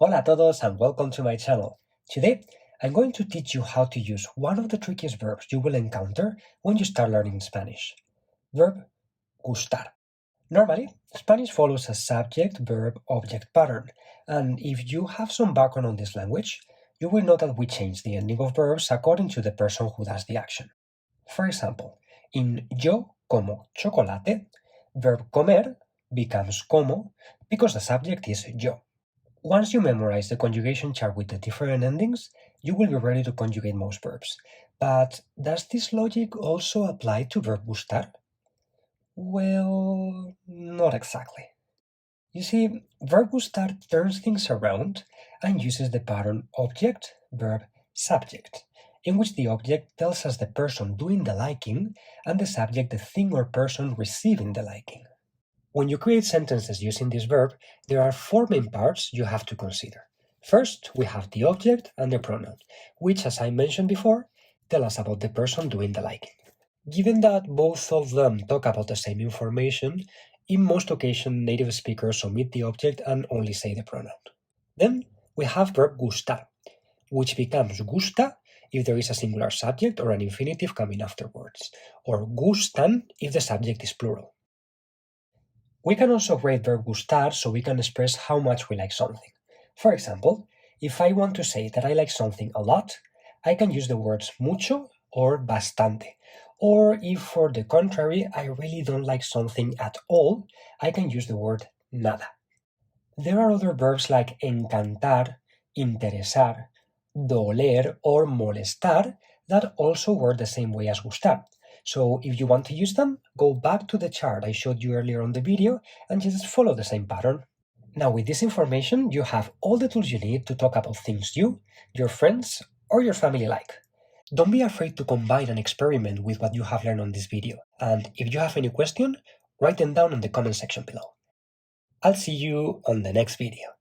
Hola a todos and welcome to my channel. Today, I'm going to teach you how to use one of the trickiest verbs you will encounter when you start learning Spanish. Verb gustar. Normally, Spanish follows a subject-verb-object pattern, and if you have some background on this language, you will know that we change the ending of verbs according to the person who does the action. For example, in yo como chocolate, verb comer becomes como because the subject is yo. Once you memorize the conjugation chart with the different endings, you will be ready to conjugate most verbs. But does this logic also apply to verb gustar? Well, not exactly. You see, verb gustar turns things around and uses the pattern object, verb, subject, in which the object tells us the person doing the liking and the subject the thing or person receiving the liking. When you create sentences using this verb, there are four main parts you have to consider. First, we have the object and the pronoun, which, as I mentioned before, tell us about the person doing the liking. Given that both of them talk about the same information, in most occasions native speakers omit the object and only say the pronoun. Then we have verb gustar, which becomes gusta if there is a singular subject or an infinitive coming afterwards, or gustan if the subject is plural. We can also create verb gustar so we can express how much we like something. For example, if I want to say that I like something a lot, I can use the words mucho or bastante. Or if, for the contrary, I really don't like something at all, I can use the word nada. There are other verbs like encantar, interesar, doler, or molestar that also work the same way as gustar. So if you want to use them, go back to the chart I showed you earlier on the video and just follow the same pattern. Now with this information, you have all the tools you need to talk about things you, your friends, or your family like. Don't be afraid to combine and experiment with what you have learned on this video. And if you have any question, write them down in the comment section below. I'll see you on the next video.